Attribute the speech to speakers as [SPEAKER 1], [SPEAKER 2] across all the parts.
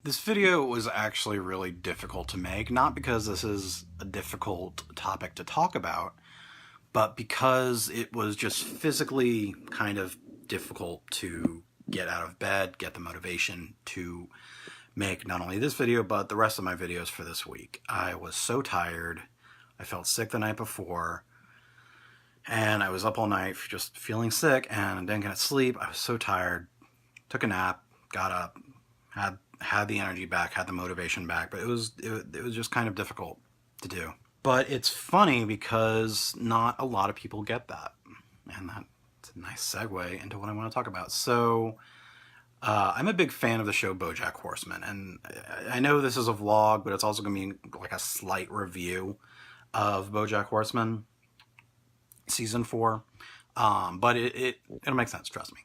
[SPEAKER 1] This video was actually really difficult to make, not because this is a difficult topic to talk about, but because it was just physically kind of difficult to get out of bed, get the motivation to make not only this video, but the rest of my videos for this week. I was so tired. I felt sick the night before, and I was up all night just feeling sick and didn't get sleep. I was so tired. Took a nap, got up, had the energy back, had the motivation back, but it was just kind of difficult to do. But it's funny because not a lot of people get that, and that's a nice segue into what I want to talk about. So I'm a big fan of the show BoJack Horseman, and I know this is a vlog, but it's also going to be like a slight review of BoJack Horseman season 4. But it'll make sense, trust me.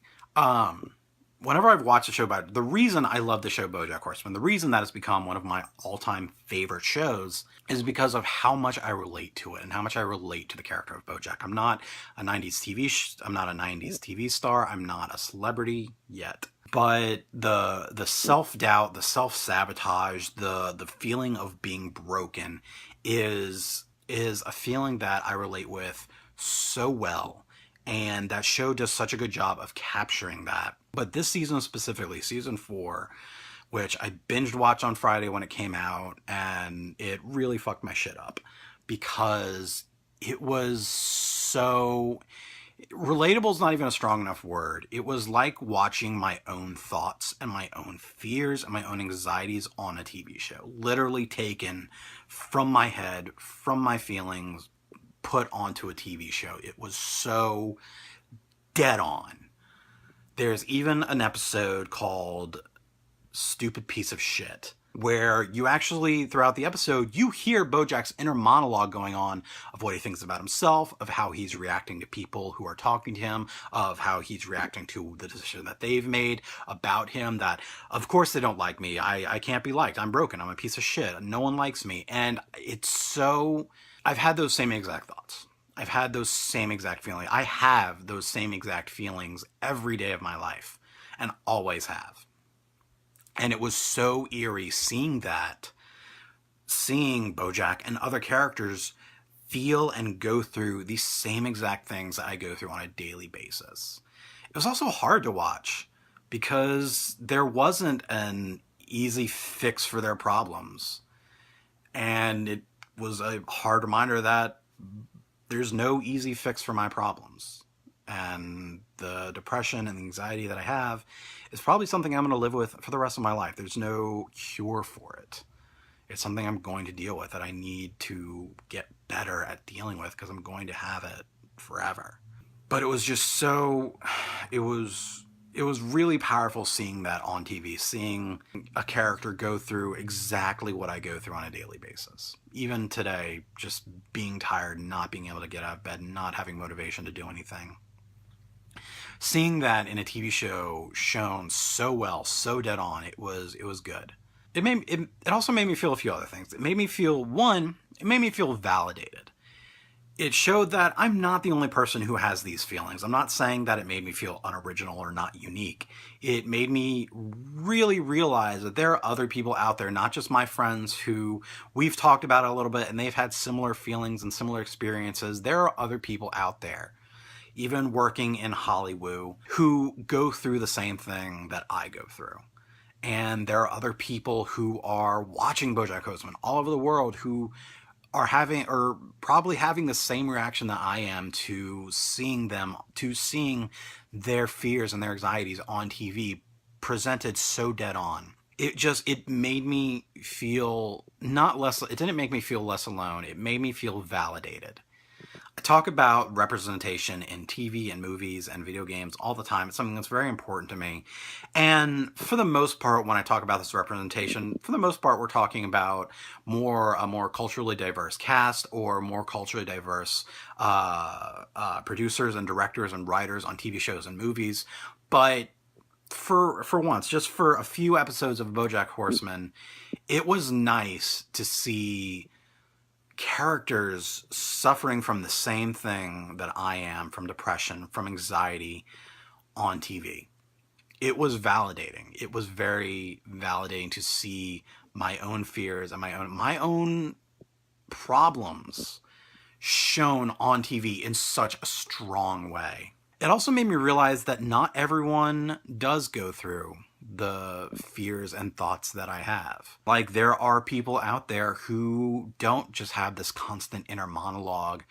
[SPEAKER 1] Whenever I've watched the show, the reason I love the show BoJack Horseman, the reason that it's become one of my all-time favorite shows is because of how much I relate to it and how much I relate to the character of BoJack. I'm not a 90s TV star. I'm not a celebrity yet. But the self-doubt, the self-sabotage, the feeling of being broken is a feeling that I relate with so well. And that show does such a good job of capturing that. But this season specifically, season 4, which I binged watched on Friday when it came out, and it really fucked my shit up because it was so... Relatable is not even a strong enough word. It was like watching my own thoughts and my own fears and my own anxieties on a TV show. Literally taken from my head, from my feelings, put onto a TV show. It was so dead on. There's even an episode called Stupid Piece of Shit, where you actually, throughout the episode, you hear BoJack's inner monologue going on of what he thinks about himself, of how he's reacting to people who are talking to him, of how he's reacting to the decision that they've made about him, that, of course they don't like me, I can't be liked, I'm broken, I'm a piece of shit, no one likes me. And it's so... I've had those same exact thoughts. I've had those same exact feelings. I have those same exact feelings every day of my life, and always have. And it was so eerie seeing BoJack and other characters feel and go through these same exact things that I go through on a daily basis. It was also hard to watch because there wasn't an easy fix for their problems. And it was a hard reminder that there's no easy fix for my problems. And the depression and the anxiety that I have is probably something I'm going to live with for the rest of my life. There's no cure for it. It's something I'm going to deal with, that I need to get better at dealing with because I'm going to have it forever. But it was just so... It was really powerful seeing that on TV, seeing a character go through exactly what I go through on a daily basis. Even today, just being tired, not being able to get out of bed, not having motivation to do anything. Seeing that in a TV show shown so well, so dead on, it was good. It also made me feel a few other things. It made me feel validated. It showed that I'm not the only person who has these feelings. I'm not saying that it made me feel unoriginal or not unique. It made me really realize that there are other people out there, not just my friends who we've talked about it a little bit and they've had similar feelings and similar experiences. There are other people out there, even working in Hollywood, who go through the same thing that I go through. And there are other people who are watching BoJack Horseman all over the world who are probably having the same reaction that I am to seeing their fears and their anxieties on TV presented so dead on. It made me feel it didn't make me feel less alone. It made me feel validated. I talk about representation in TV and movies and video games all the time. It's something that's very important to me. And for the most part, when I talk about this representation, for the most part, we're talking about a more culturally diverse cast or more culturally diverse producers and directors and writers on TV shows and movies. But for once, just for a few episodes of BoJack Horseman, it was nice to see characters suffering from the same thing that I am, from depression, from anxiety, on TV. it was validating. It was very validating to see my own fears and my own problems shown on TV in such a strong way. It also made me realize that not everyone does go through the fears and thoughts that I have. Like, there are people out there who don't just have this constant inner monologue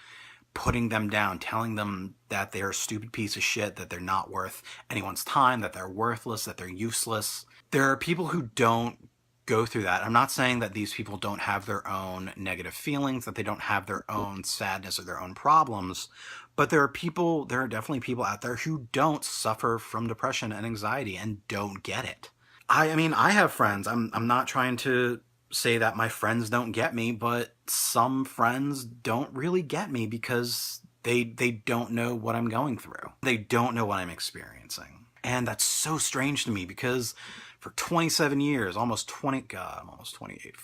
[SPEAKER 1] putting them down, telling them that they're a stupid piece of shit, that they're not worth anyone's time, that they're worthless, that they're useless. There are people who don't go through that. I'm not saying that these people don't have their own negative feelings, that they don't have their own sadness or their own problems, but there are definitely people out there who don't suffer from depression and anxiety and don't get it. I mean, I have friends. I'm not trying to say that my friends don't get me, but some friends don't really get me because they don't know what I'm going through. They don't know what I'm experiencing. And that's so strange to me because for 27 years, almost 20, God, I'm almost 28.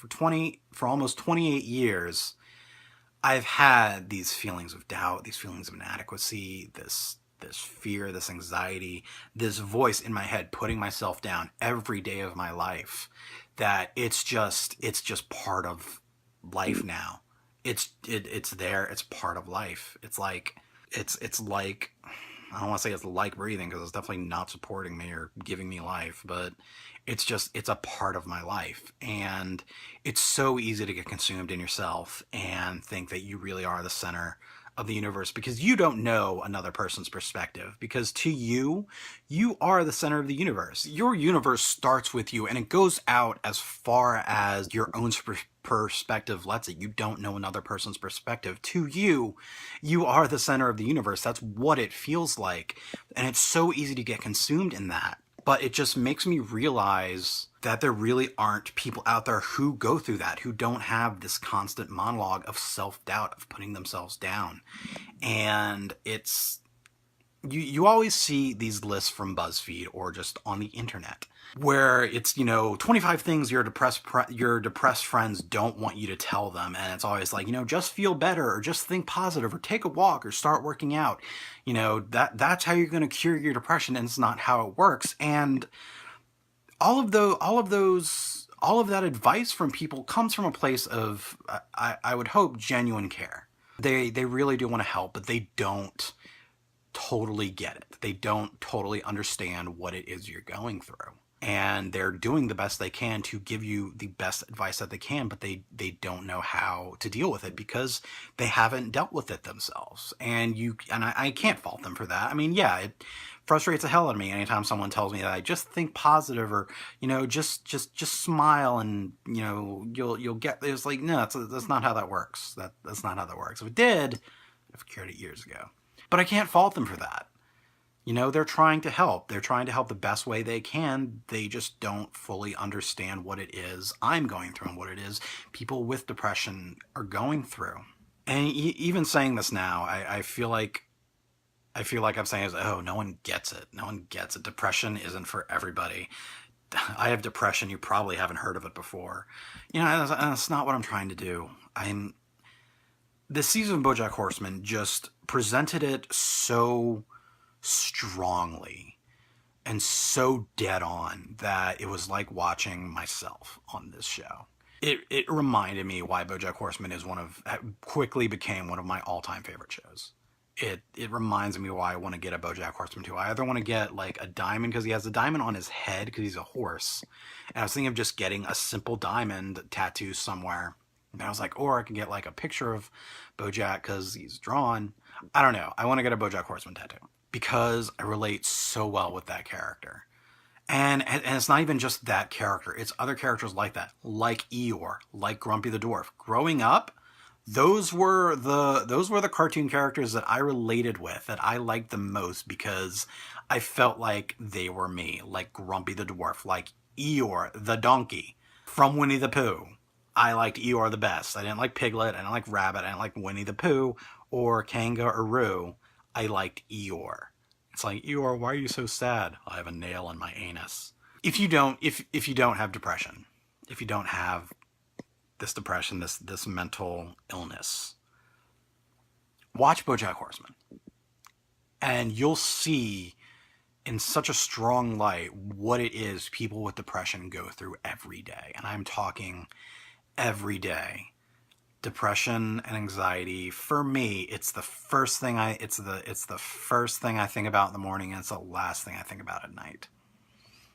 [SPEAKER 1] For almost 28 years, I've had these feelings of doubt, these feelings of inadequacy, this fear, this anxiety, this voice in my head putting myself down every day of my life, that it's just part of life now. It's there, it's part of life. It's like I don't want to say it's like breathing because it's definitely not supporting me or giving me life, but it's a part of my life. And it's so easy to get consumed in yourself and think that you really are the center of the universe because you don't know another person's perspective. Because to you, you are the center of the universe. Your universe starts with you and it goes out as far as your own perspective lets it. You don't know another person's perspective. To you, you are the center of the universe. That's what it feels like. And it's so easy to get consumed in that. But it just makes me realize that there really aren't people out there who go through that, who don't have this constant monologue of self-doubt, of putting themselves down. And it's... You always see these lists from BuzzFeed or just on the internet where it's, 25 things your depressed friends don't want you to tell them. And it's always like, just feel better or just think positive or take a walk or start working out. That's how you're going to cure your depression, and it's not how it works. And all of that advice from people comes from a place of, I would hope, genuine care. They really do want to help, but they don't totally get it. They don't totally understand what it is you're going through. And they're doing the best they can to give you the best advice that they can, but they don't know how to deal with it because they haven't dealt with it themselves. And I can't fault them for that. I mean, yeah, it frustrates the hell out of me anytime someone tells me that I just think positive or, just smile and, you'll get, it's like, no, that's not how that works. That's not how that works. If it did, I'd have cured it years ago. But I can't fault them for that. They're trying to help. They're trying to help the best way they can. They just don't fully understand what it is I'm going through and what it is people with depression are going through. And even saying this now, I feel like I'm saying, oh, no one gets it. No one gets it. Depression isn't for everybody. I have depression. You probably haven't heard of it before. That's not what I'm trying to do. This season of BoJack Horseman just presented it so strongly and so dead on that it was like watching myself on this show. It reminded me why BoJack Horseman quickly became one of my all-time favorite shows. It reminds me why I want to get a BoJack Horseman too. I either want to get like a diamond because he has a diamond on his head because he's a horse, and I was thinking of just getting a simple diamond tattoo somewhere. And I was like, or I can get like a picture of BoJack because he's drawn. I don't know. I want to get a BoJack Horseman tattoo because I relate so well with that character. And it's not even just that character. It's other characters like that, like Eeyore, like Grumpy the Dwarf. Growing up, those were the cartoon characters that I related with, that I liked the most because I felt like they were me, like Grumpy the Dwarf, like Eeyore the donkey from Winnie the Pooh. I liked Eeyore the best. I didn't like Piglet, I didn't like Rabbit, I didn't like Winnie the Pooh or Kanga or Roo. I liked Eeyore. It's like, Eeyore, why are you so sad? I have a nail in my anus. If you don't have depression, if you don't have this depression, this mental illness, watch BoJack Horseman. And you'll see in such a strong light what it is people with depression go through every day. And I'm talking every day. Depression and anxiety, for me, it's the first thing I think about in the morning, and it's the last thing I think about at night.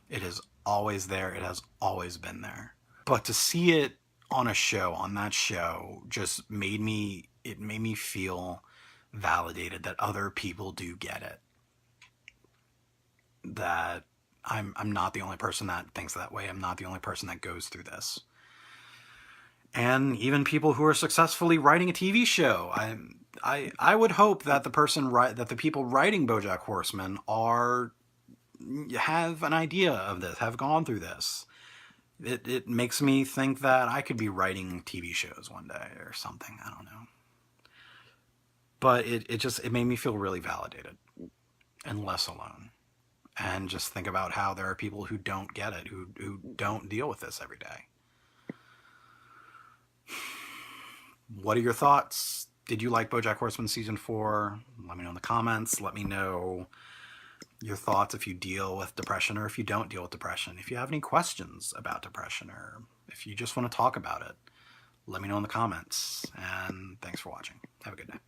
[SPEAKER 1] It is always there. It has always been there. But to see it on that show, just made me feel validated that other people do get it. That I'm not the only person that thinks that way. I'm not the only person that goes through this. And even people who are successfully writing a TV show, I would hope that the people writing BoJack Horseman have an idea of this, have gone through this. It makes me think that I could be writing TV shows one day or something. I don't know. But it made me feel really validated and less alone. And just think about how there are people who don't get it, who don't deal with this every day. What are your thoughts? Did you like BoJack Horseman Season 4? Let me know in the comments. Let me know your thoughts if you deal with depression or if you don't deal with depression. If you have any questions about depression or if you just want to talk about it, let me know in the comments. And thanks for watching. Have a good day.